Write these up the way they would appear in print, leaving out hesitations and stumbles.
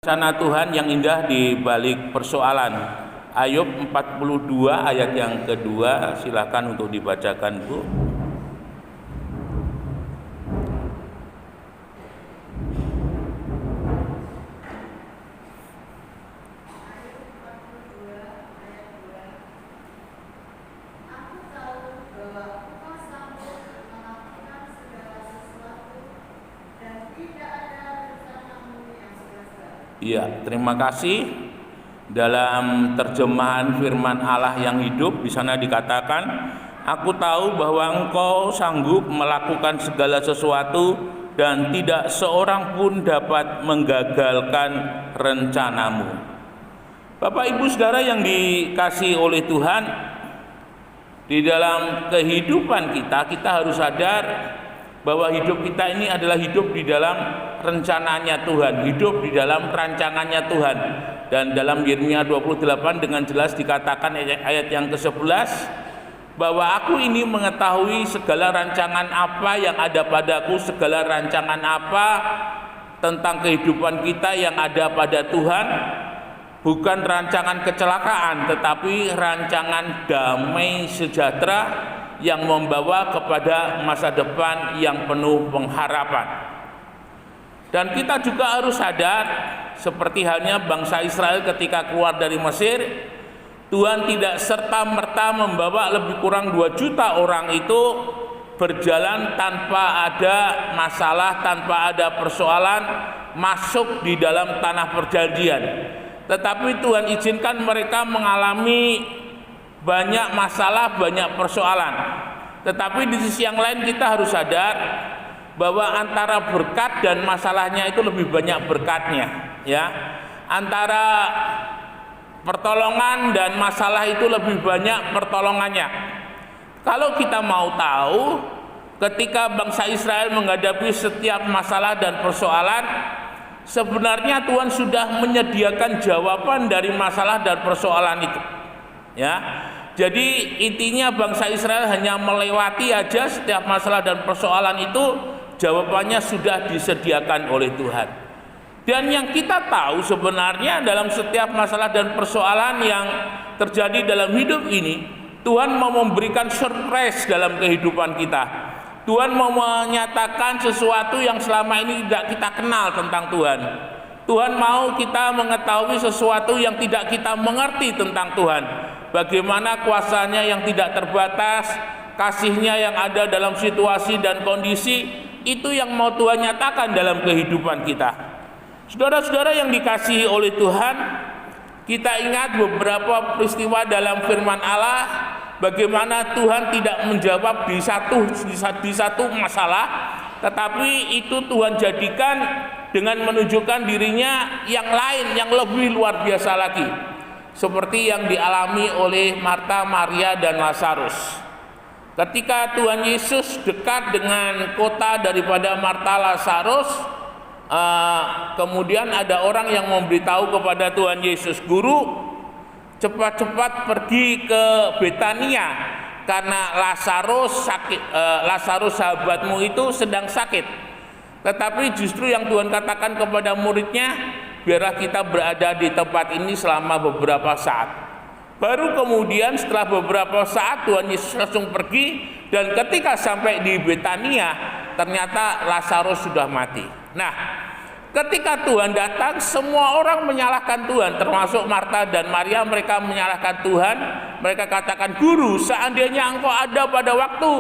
Rencana Tuhan yang indah di balik persoalan. Ayub 42 ayat yang kedua, silakan untuk dibacakan, Bu. Ya, terima kasih. Dalam terjemahan firman Allah yang hidup, di sana dikatakan, aku tahu bahwa engkau sanggup melakukan segala sesuatu dan tidak seorang pun dapat menggagalkan rencanamu. Bapak Ibu Saudara yang dikasihi oleh Tuhan, di dalam kehidupan kita harus sadar bahwa hidup kita ini adalah hidup di dalam rencananya Tuhan, hidup di dalam rancangannya Tuhan. Dan dalam Yeremia 28 dengan jelas dikatakan ayat yang ke-11 bahwa aku ini mengetahui segala rancangan apa yang ada padaku, segala rancangan apa tentang kehidupan kita yang ada pada Tuhan, bukan rancangan kecelakaan tetapi rancangan damai sejahtera yang membawa kepada masa depan yang penuh pengharapan. Dan kita juga harus sadar, seperti halnya bangsa Israel ketika keluar dari Mesir, Tuhan tidak serta-merta membawa lebih kurang 2 juta orang itu berjalan tanpa ada masalah, tanpa ada persoalan masuk di dalam tanah perjanjian. Tetapi Tuhan izinkan mereka mengalami banyak masalah, banyak persoalan. Tetapi di sisi yang lain kita harus sadar bahwa antara berkat dan masalahnya itu lebih banyak berkatnya, ya. Antara pertolongan dan masalah itu lebih banyak pertolongannya. Kalau kita mau tahu, ketika bangsa Israel menghadapi setiap masalah dan persoalan, sebenarnya Tuhan sudah menyediakan jawaban dari masalah dan persoalan itu, ya. Jadi intinya bangsa Israel hanya melewati aja setiap masalah dan persoalan itu, jawabannya sudah disediakan oleh Tuhan. Dan yang kita tahu sebenarnya dalam setiap masalah dan persoalan yang terjadi dalam hidup ini, Tuhan mau memberikan surprise dalam kehidupan kita. Tuhan mau menyatakan sesuatu yang selama ini tidak kita kenal tentang Tuhan. Tuhan mau kita mengetahui sesuatu yang tidak kita mengerti tentang Tuhan. Bagaimana kuasanya yang tidak terbatas, kasihnya yang ada dalam situasi dan kondisi, itu yang mau Tuhan nyatakan dalam kehidupan kita. Saudara-saudara yang dikasihi oleh Tuhan, kita ingat beberapa peristiwa dalam firman Allah, bagaimana Tuhan tidak menjawab di satu masalah, tetapi itu Tuhan jadikan dengan menunjukkan dirinya yang lain, yang lebih luar biasa lagi, seperti yang dialami oleh Marta, Maria, dan Lazarus. Ketika Tuhan Yesus dekat dengan kota daripada Marta, Lazarus, kemudian ada orang yang memberitahu kepada Tuhan Yesus, "Guru, cepat-cepat pergi ke Betania karena Lazarus sakit, Lazarus sahabatmu itu sedang sakit." Tetapi justru yang Tuhan katakan kepada muridnya, biarlah kita berada di tempat ini selama beberapa saat. Baru kemudian setelah beberapa saat Tuhan Yesus langsung pergi, dan ketika sampai di Betania ternyata Lazarus sudah mati. Nah, ketika Tuhan datang, semua orang menyalahkan Tuhan, termasuk Marta dan Maria. Mereka menyalahkan Tuhan. Mereka katakan, "Guru, seandainya engkau ada pada waktu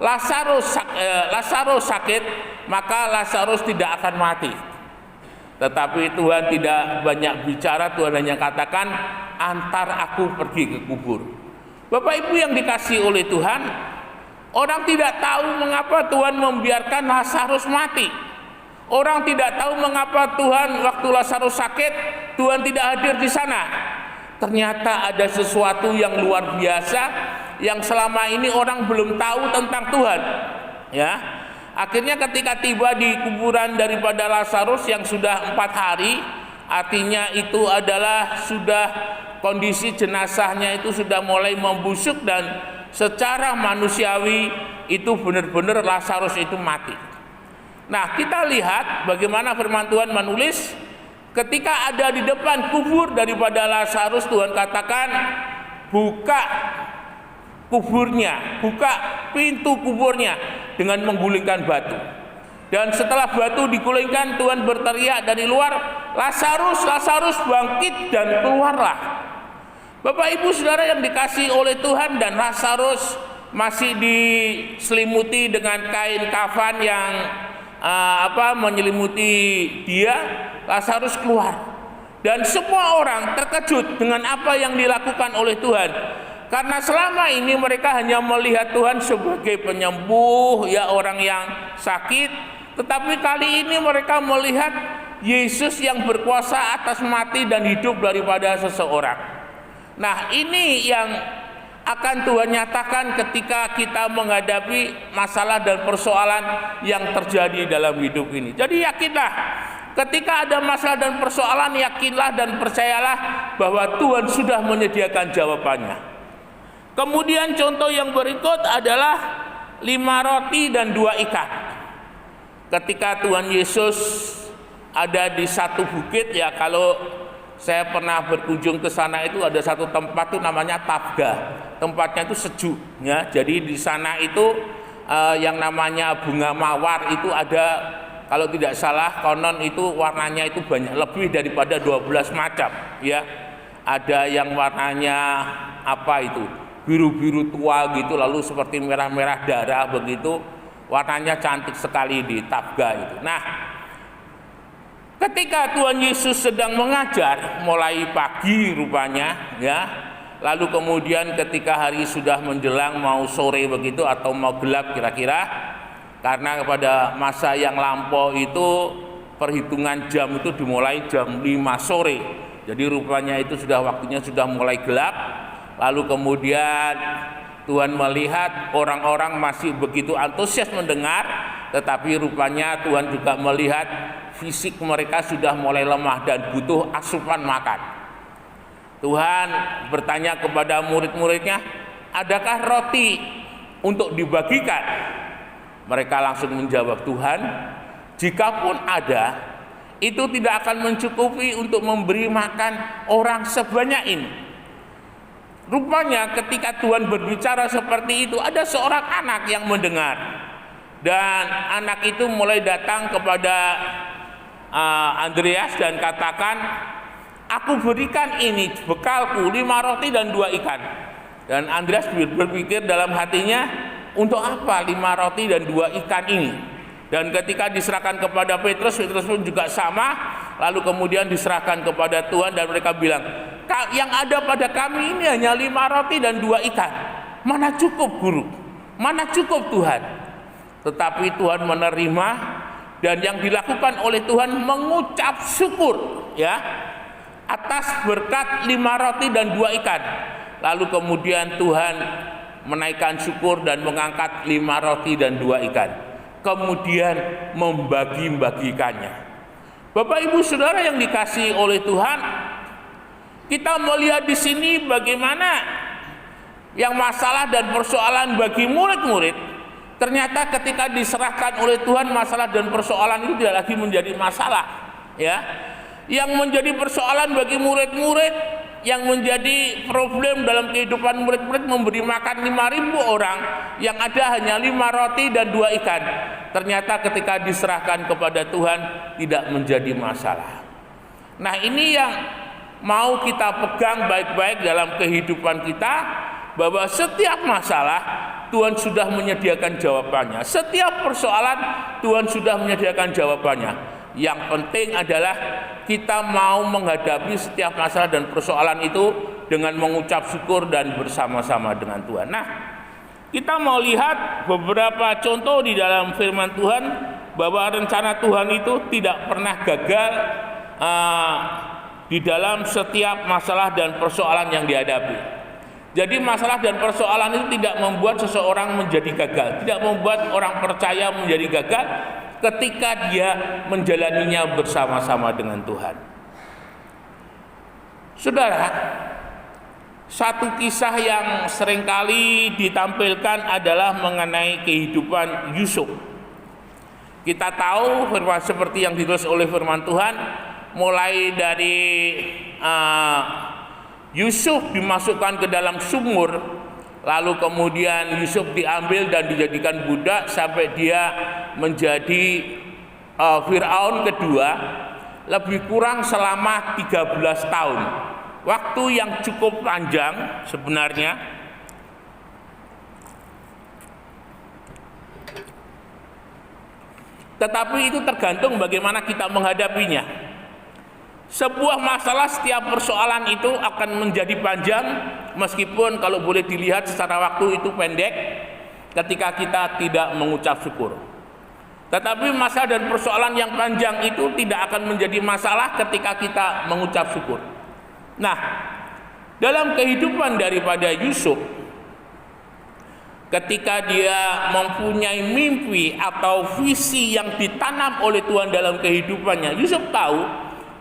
Lazarus sakit, maka Lazarus tidak akan mati." Tetapi Tuhan tidak banyak bicara. Tuhan hanya katakan, "Antar aku pergi ke kubur." Bapak Ibu yang dikasihi oleh Tuhan, orang tidak tahu mengapa Tuhan membiarkan Lazarus mati. Orang tidak tahu mengapa Tuhan waktu Lazarus sakit, Tuhan tidak hadir di sana. Ternyata ada sesuatu yang luar biasa yang selama ini orang belum tahu tentang Tuhan, ya. Akhirnya ketika tiba di kuburan daripada Lazarus yang sudah 4 hari, artinya itu adalah sudah kondisi jenazahnya itu sudah mulai membusuk, dan secara manusiawi itu benar-benar Lazarus itu mati. Nah, kita lihat bagaimana firman Tuhan menulis Ketika ada di depan kubur daripada Lazarus, Tuhan katakan, buka kuburnya, buka pintu kuburnya dengan menggulingkan batu. Dan setelah batu digulingkan, Tuhan berteriak dari luar, Lazarus, Lazarus, bangkit dan keluarlah. Bapak Ibu Saudara yang dikasihi oleh Tuhan, dan Lazarus masih diselimuti dengan kain kafan yang menyelimuti dia. Lazarus keluar, dan semua orang terkejut dengan apa yang dilakukan oleh Tuhan, karena selama ini mereka hanya melihat Tuhan sebagai penyembuh, ya, orang yang sakit. Tetapi kali ini mereka melihat Yesus yang berkuasa atas mati dan hidup daripada seseorang. Nah, ini yang akan Tuhan nyatakan ketika kita menghadapi masalah dan persoalan yang terjadi dalam hidup ini. Jadi yakinlah, ketika ada masalah dan persoalan, yakinlah dan percayalah bahwa Tuhan sudah menyediakan jawabannya. Kemudian contoh yang berikut adalah 5 roti dan 2 ikan. Ketika Tuhan Yesus ada di satu bukit, ya, kalau saya pernah berkunjung ke sana itu ada satu tempat tuh namanya Tabga. Tempatnya itu sejuk, ya. Jadi di sana itu yang namanya bunga mawar itu ada, kalau tidak salah konon itu warnanya itu banyak, lebih daripada 12 macam, ya. Ada yang warnanya biru-biru tua gitu, lalu seperti merah-merah darah begitu. Warnanya cantik sekali di Tabga itu. Nah, ketika Tuhan Yesus sedang mengajar, mulai pagi rupanya, ya. Lalu kemudian ketika hari sudah menjelang mau sore begitu atau mau gelap kira-kira, karena pada masa yang lampau itu perhitungan jam itu dimulai jam 5 sore. Jadi rupanya itu sudah waktunya sudah mulai gelap. Lalu kemudian Tuhan melihat orang-orang masih begitu antusias mendengar, tetapi rupanya Tuhan juga melihat fisik mereka sudah mulai lemah dan butuh asupan makan. Tuhan bertanya kepada murid-muridnya, adakah roti untuk dibagikan? Mereka langsung menjawab, Tuhan, jikapun ada, itu tidak akan mencukupi untuk memberi makan orang sebanyak ini. Rupanya ketika Tuhan berbicara seperti itu, ada seorang anak yang mendengar, dan anak itu mulai datang kepada Andreas dan katakan, aku berikan ini bekalku 5 roti dan 2 ikan. Dan Andreas berpikir dalam hatinya, untuk apa 5 roti dan 2 ikan ini? Dan ketika diserahkan kepada Petrus, Petrus pun juga sama. Lalu kemudian diserahkan kepada Tuhan, dan mereka bilang, yang ada pada kami ini hanya 5 roti dan 2 ikan. Mana cukup, Guru? Mana cukup, Tuhan? Tetapi Tuhan menerima, dan yang dilakukan oleh Tuhan mengucap syukur, ya, atas berkat 5 roti dan 2 ikan. Lalu kemudian Tuhan menaikkan syukur dan mengangkat 5 roti dan 2 ikan. Kemudian membagi-bagikannya. Bapak Ibu Saudara yang dikasihi oleh Tuhan, kita melihat di sini bagaimana yang masalah dan persoalan bagi murid-murid, ternyata ketika diserahkan oleh Tuhan, masalah dan persoalan itu tidak lagi menjadi masalah, ya. Yang menjadi persoalan bagi murid-murid, yang menjadi problem dalam kehidupan murid-murid, memberi makan 5.000 orang, yang ada hanya 5 roti dan 2 ikan. Ternyata ketika diserahkan kepada Tuhan tidak menjadi masalah. Nah, ini yang mau kita pegang baik-baik dalam kehidupan kita, bahwa setiap masalah Tuhan sudah menyediakan jawabannya. Setiap persoalan Tuhan sudah menyediakan jawabannya. Yang penting adalah kita mau menghadapi setiap masalah dan persoalan itu dengan mengucap syukur dan bersama-sama dengan Tuhan. Nah, kita mau lihat beberapa contoh di dalam firman Tuhan bahwa rencana Tuhan itu tidak pernah gagal di dalam setiap masalah dan persoalan yang dihadapi. Jadi masalah dan persoalan itu tidak membuat seseorang menjadi gagal, tidak membuat orang percaya menjadi gagal ketika dia menjalaninya bersama-sama dengan Tuhan. Saudara, satu kisah yang seringkali ditampilkan adalah mengenai kehidupan Yusuf. Kita tahu firman seperti yang ditulis oleh firman Tuhan, mulai dari Yusuf dimasukkan ke dalam sumur, lalu kemudian Yusuf diambil dan dijadikan budak sampai dia menjadi Firaun kedua, lebih kurang selama 13 tahun. Waktu yang cukup panjang sebenarnya. Tetapi itu tergantung bagaimana kita menghadapinya. Sebuah masalah, setiap persoalan itu akan menjadi panjang, meskipun kalau boleh dilihat secara waktu itu pendek ketika kita tidak mengucap syukur. Tetapi masalah dan persoalan yang panjang itu tidak akan menjadi masalah ketika kita mengucap syukur. Nah, dalam kehidupan daripada Yusuf, ketika dia mempunyai mimpi atau visi yang ditanam oleh Tuhan dalam kehidupannya, Yusuf tahu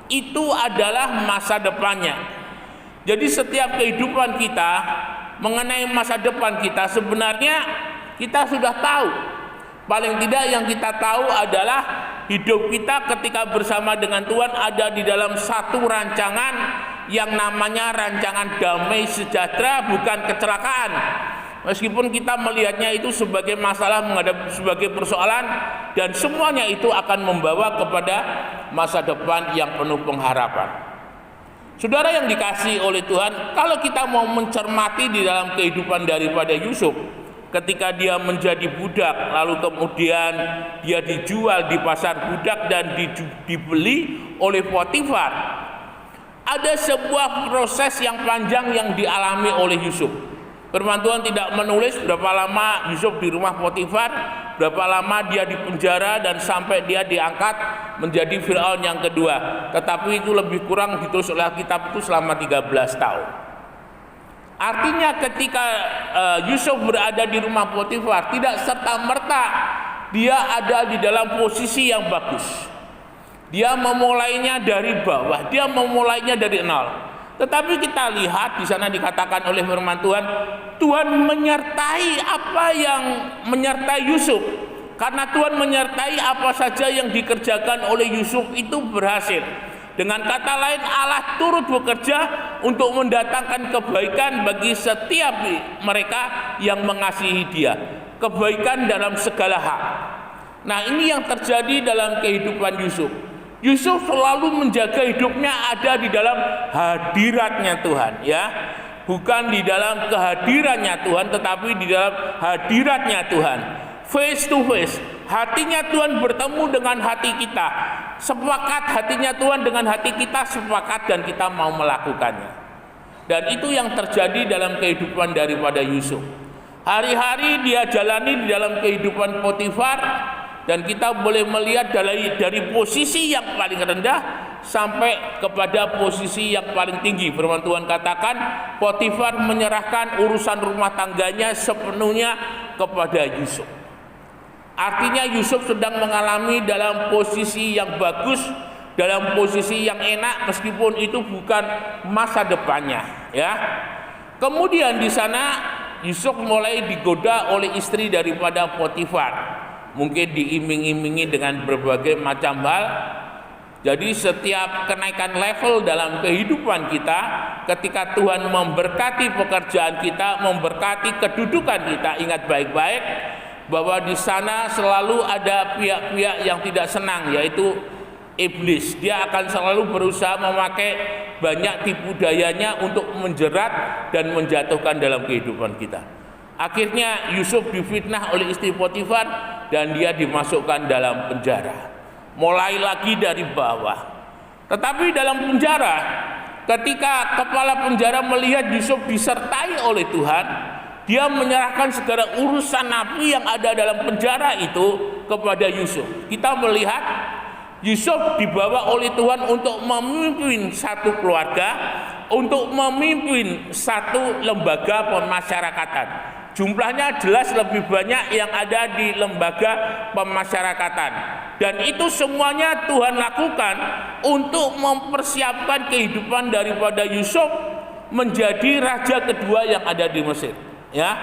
itu adalah masa depannya. Jadi setiap kehidupan kita mengenai masa depan kita, sebenarnya kita sudah tahu. Paling tidak yang kita tahu adalah hidup kita ketika bersama dengan Tuhan ada di dalam satu rancangan yang namanya rancangan damai sejahtera, bukan kecelakaan. Meskipun kita melihatnya itu sebagai masalah, menghadapi sebagai persoalan, dan semuanya itu akan membawa kepada masa depan yang penuh pengharapan. Saudara yang dikasihi oleh Tuhan, kalau kita mau mencermati di dalam kehidupan daripada Yusuf, ketika dia menjadi budak, lalu kemudian dia dijual di pasar budak dan dibeli oleh Potifar, ada sebuah proses yang panjang yang dialami oleh Yusuf. Firman Tuhan tidak menulis berapa lama Yusuf di rumah Potifar, berapa lama dia di penjara dan sampai dia diangkat menjadi Firaun yang kedua. Tetapi itu lebih kurang ditulis oleh kitab itu selama 13 tahun. Artinya ketika Yusuf berada di rumah Potifar, tidak serta-merta dia ada di dalam posisi yang bagus. Dia memulainya dari bawah, dia memulainya dari nol. Tetapi kita lihat di sana dikatakan oleh firman Tuhan, Tuhan menyertai apa yang menyertai Yusuf. Karena Tuhan menyertai apa saja yang dikerjakan oleh Yusuf itu berhasil. Dengan kata lain, Allah turut bekerja untuk mendatangkan kebaikan bagi setiap mereka yang mengasihi Dia. Kebaikan dalam segala hal. Nah, ini yang terjadi dalam kehidupan Yusuf. Yusuf selalu menjaga hidupnya ada di dalam hadiratnya Tuhan, ya, bukan di dalam kehadirannya Tuhan, tetapi di dalam hadiratnya Tuhan, face to face. Hatinya Tuhan bertemu dengan hati kita, sepakat hatinya Tuhan dengan hati kita, sepakat dan kita mau melakukannya. Dan itu yang terjadi dalam kehidupan daripada Yusuf. Hari-hari dia jalani di dalam kehidupan Potifar. Dan kita boleh melihat dari posisi yang paling rendah sampai kepada posisi yang paling tinggi. Firman Tuhan katakan Potifar menyerahkan urusan rumah tangganya sepenuhnya kepada Yusuf. Artinya Yusuf sedang mengalami dalam posisi yang bagus, dalam posisi yang enak, meskipun itu bukan masa depannya, ya. Kemudian di sana Yusuf mulai digoda oleh istri daripada Potifar. Mungkin diiming-imingi dengan berbagai macam hal. Jadi setiap kenaikan level dalam kehidupan kita, ketika Tuhan memberkati pekerjaan kita, memberkati kedudukan kita, ingat baik-baik bahwa di sana selalu ada pihak-pihak yang tidak senang, yaitu iblis. Dia akan selalu berusaha memakai banyak tipu dayanya untuk menjerat dan menjatuhkan dalam kehidupan kita. Akhirnya Yusuf difitnah oleh istri Potifar dan dia dimasukkan dalam penjara. Mulai lagi dari bawah. Tetapi dalam penjara, ketika kepala penjara melihat Yusuf disertai oleh Tuhan, dia menyerahkan segala urusan napi yang ada dalam penjara itu kepada Yusuf. Kita melihat Yusuf dibawa oleh Tuhan untuk memimpin satu keluarga, untuk memimpin satu lembaga pemasyarakatan. Jumlahnya jelas lebih banyak yang ada di lembaga pemasyarakatan. Dan itu semuanya Tuhan lakukan untuk mempersiapkan kehidupan daripada Yusuf menjadi raja kedua yang ada di Mesir. Ya,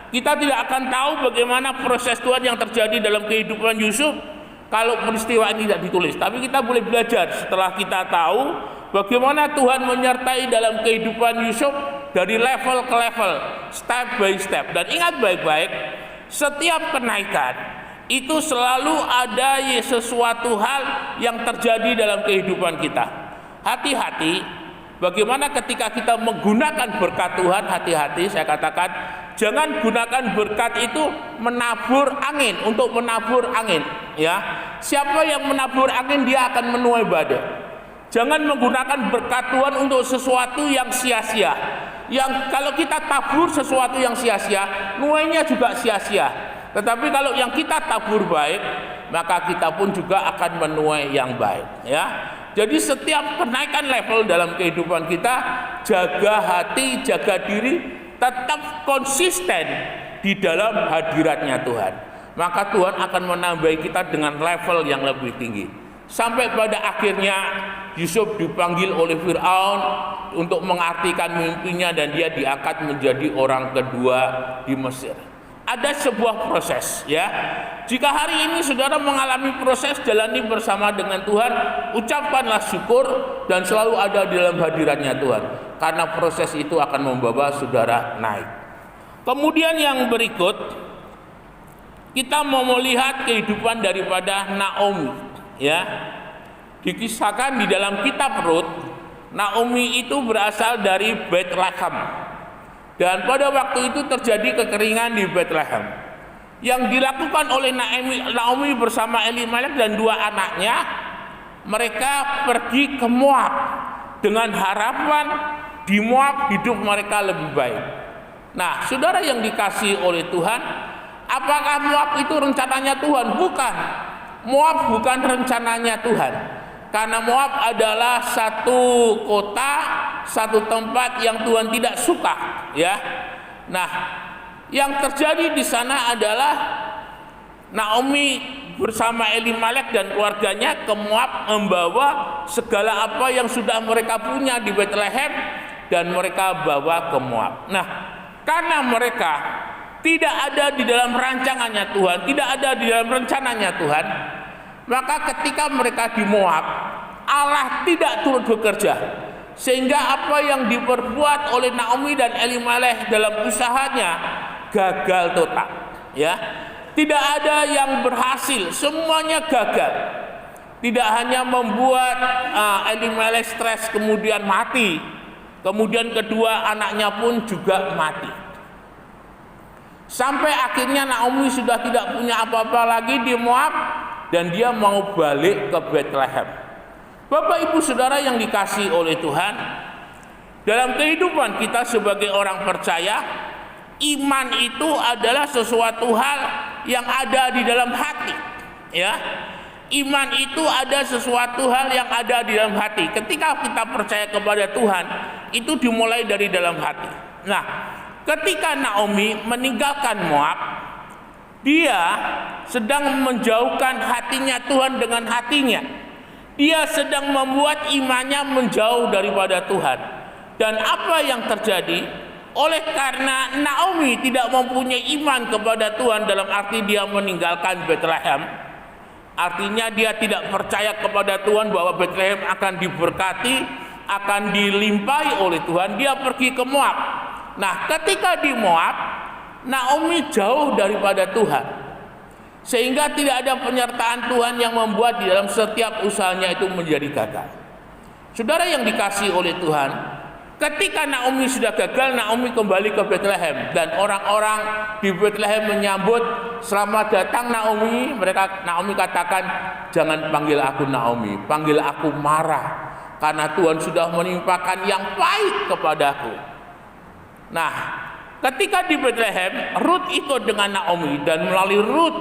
kita tidak akan tahu bagaimana proses Tuhan yang terjadi dalam kehidupan Yusuf. kalau peristiwa ini tidak ditulis. Tapi kita boleh belajar setelah kita tahu bagaimana Tuhan menyertai dalam kehidupan Yusuf dari level ke level, step by step. Dan ingat baik-baik, setiap kenaikan itu selalu ada sesuatu hal yang terjadi dalam kehidupan kita. Hati-hati bagaimana ketika kita menggunakan berkat Tuhan, hati-hati, saya katakan jangan gunakan berkat itu menabur angin, untuk menabur angin, ya. Siapa yang menabur angin dia akan menuai badai. Jangan menggunakan berkat Tuhan untuk sesuatu yang sia-sia. Yang kalau kita tabur sesuatu yang sia-sia, nuainya juga sia-sia. Tetapi kalau yang kita tabur baik, maka kita pun juga akan menuai yang baik, ya. Jadi setiap kenaikan level dalam kehidupan kita, jaga hati, jaga diri, tetap konsisten di dalam hadiratnya Tuhan. Maka Tuhan akan menambahi kita dengan level yang lebih tinggi. Sampai pada akhirnya Yusuf dipanggil oleh Firaun untuk mengartikan mimpinya dan dia diangkat menjadi orang kedua di Mesir. Ada sebuah proses, ya. Jika hari ini saudara mengalami proses, jalani bersama dengan Tuhan, ucapkanlah syukur dan selalu ada di dalam hadiratnya Tuhan. Karena proses itu akan membawa saudara naik. Kemudian yang berikut, kita mau melihat kehidupan daripada Naomi, ya. Dikisahkan di dalam kitab Rut, Naomi itu berasal dari Bethlehem. Dan pada waktu itu terjadi kekeringan di Bethlehem. Yang dilakukan oleh Naomi bersama Elimelek dan dua anaknya, mereka pergi ke Moab dengan harapan di Moab hidup mereka lebih baik. Nah, saudara yang dikasihi oleh Tuhan, apakah Moab itu rencananya Tuhan? Bukan. Moab bukan rencananya Tuhan. Karena Moab adalah satu kota, satu tempat yang Tuhan tidak suka, ya. Nah, yang terjadi di sana adalah Naomi bersama Elimelek dan keluarganya ke Moab membawa segala apa yang sudah mereka punya di Bethlehem dan mereka bawa ke Moab. Nah, karena mereka tidak ada di dalam rancangannya Tuhan, tidak ada di dalam rencananya Tuhan, maka ketika mereka di Moab, Allah tidak turut bekerja, sehingga apa yang diperbuat oleh Naomi dan Elimelek dalam usahanya gagal total, ya. Tidak ada yang berhasil, semuanya gagal. Tidak hanya membuat Elimelek stres kemudian mati, kemudian kedua anaknya pun juga mati. Sampai akhirnya Naomi sudah tidak punya apa-apa lagi di Moab dan dia mau balik ke Bethlehem. Bapak Ibu Saudara yang dikasihi oleh Tuhan, dalam kehidupan kita sebagai orang percaya, iman itu adalah sesuatu hal yang ada di dalam hati, ya. Iman itu ada sesuatu hal yang ada di dalam hati. Ketika kita percaya kepada Tuhan, itu dimulai dari dalam hati. Nah, ketika Naomi meninggalkan Moab, dia sedang menjauhkan hatinya Tuhan dengan hatinya. Dia sedang membuat imannya menjauh daripada Tuhan. Dan apa yang terjadi? Oleh karena Naomi tidak mempunyai iman kepada Tuhan dalam arti dia meninggalkan Bethlehem, artinya dia tidak percaya kepada Tuhan bahwa Bethlehem akan diberkati, akan dilimpahi oleh Tuhan, dia pergi ke Moab. Nah, ketika di Moab, Naomi jauh daripada Tuhan, sehingga tidak ada penyertaan Tuhan yang membuat di dalam setiap usahanya itu menjadi gagal. Saudara yang dikasihi oleh Tuhan, ketika Naomi sudah gagal, Naomi kembali ke Bethlehem dan orang-orang di Bethlehem menyambut, "Selamat datang Naomi." Naomi katakan, "Jangan panggil aku Naomi, panggil aku Mara, karena Tuhan sudah menimpakan yang baik kepadaku." Nah, ketika di Bethlehem, Rut ikut dengan Naomi dan melalui Rut,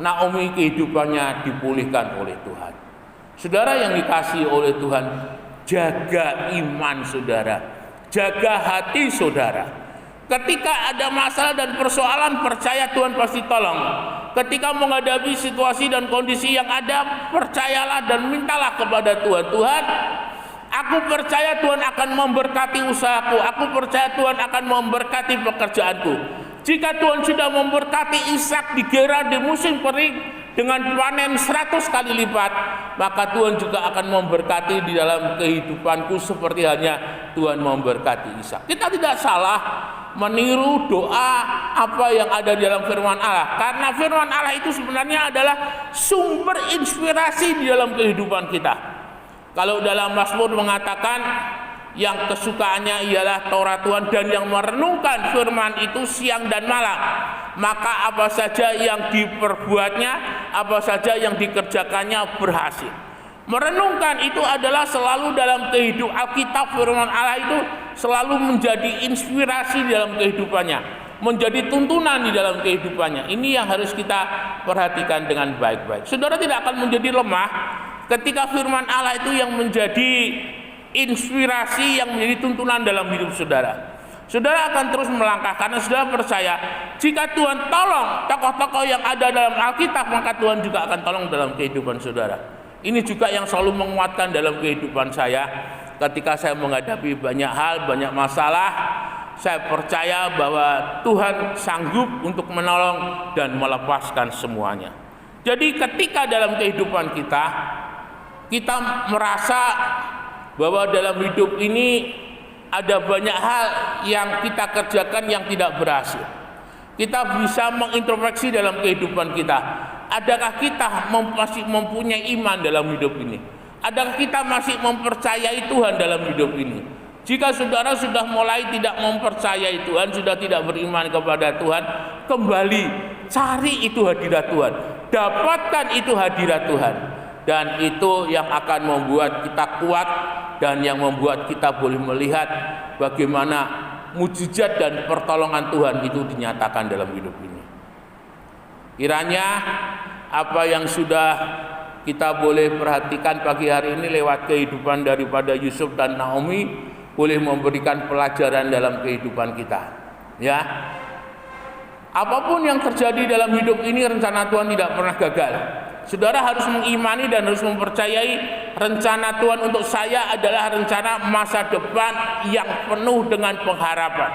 Naomi kehidupannya dipulihkan oleh Tuhan. Saudara yang dikasihi oleh Tuhan, jaga iman saudara, jaga hati saudara. Ketika ada masalah dan persoalan, percaya Tuhan pasti tolong. Ketika menghadapi situasi dan kondisi yang ada, percayalah dan mintalah kepada Tuhan. Tuhan, aku percaya Tuhan akan memberkati usahaku. Aku percaya Tuhan akan memberkati pekerjaanku. Jika Tuhan sudah memberkati Ishak di Gerar di musim kering, dengan panen 100 kali lipat, maka Tuhan juga akan memberkati di dalam kehidupanku seperti halnya Tuhan memberkati Ishak. Kita tidak salah meniru doa apa yang ada di dalam firman Allah, karena firman Allah itu sebenarnya adalah sumber inspirasi di dalam kehidupan kita. Kalau dalam Mazmur mengatakan yang kesukaannya ialah Taurat Tuhan dan yang merenungkan firman itu siang dan malam, maka apa saja yang diperbuatnya, apa saja yang dikerjakannya berhasil. Merenungkan itu adalah selalu dalam kehidupan Alkitab, firman Allah itu selalu menjadi inspirasi di dalam kehidupannya, menjadi tuntunan di dalam kehidupannya. Ini yang harus kita perhatikan dengan baik-baik. Saudara tidak akan menjadi lemah ketika firman Allah itu yang menjadi inspirasi, yang menjadi tuntunan dalam hidup saudara. Saudara akan terus melangkah karena saudara percaya jika Tuhan tolong tokoh-tokoh yang ada dalam Alkitab, maka Tuhan juga akan tolong dalam kehidupan saudara. Ini juga yang selalu menguatkan dalam kehidupan saya ketika saya menghadapi banyak hal, banyak masalah. Saya percaya bahwa Tuhan sanggup untuk menolong dan melepaskan semuanya. Jadi ketika dalam kehidupan kita merasa bahwa dalam hidup ini ada banyak hal yang kita kerjakan yang tidak berhasil, kita bisa mengintrospeksi dalam kehidupan kita. Adakah kita masih mempunyai iman dalam hidup ini? Adakah kita masih mempercayai Tuhan dalam hidup ini? Jika saudara sudah mulai tidak mempercayai Tuhan, sudah tidak beriman kepada Tuhan, kembali cari itu hadirat Tuhan, dapatkan itu hadirat Tuhan, dan itu yang akan membuat kita kuat dan yang membuat kita boleh melihat bagaimana mujizat dan pertolongan Tuhan itu dinyatakan dalam hidup ini. Kiranya apa yang sudah kita boleh perhatikan pagi hari ini lewat kehidupan daripada Yusuf dan Naomi boleh memberikan pelajaran dalam kehidupan kita. Ya, apapun yang terjadi dalam hidup ini, rencana Tuhan tidak pernah gagal. Saudara harus mengimani dan harus mempercayai rencana Tuhan untuk saya adalah rencana masa depan yang penuh dengan pengharapan.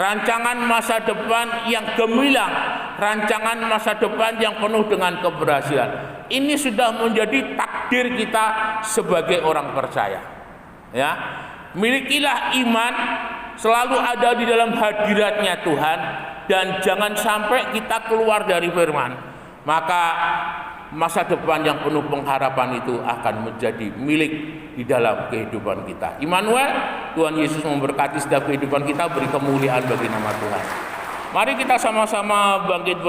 Rancangan masa depan yang gemilang, rancangan masa depan yang penuh dengan keberhasilan. Ini sudah menjadi takdir kita sebagai orang percaya. Ya, milikilah iman, selalu ada di dalam hadiratnya Tuhan, dan jangan sampai kita keluar dari firman. Maka masa depan yang penuh pengharapan itu akan menjadi milik di dalam kehidupan kita. Immanuel, Tuhan Yesus memberkati setiap kehidupan kita, beri kemuliaan bagi nama Tuhan. Mari kita sama-sama bangkit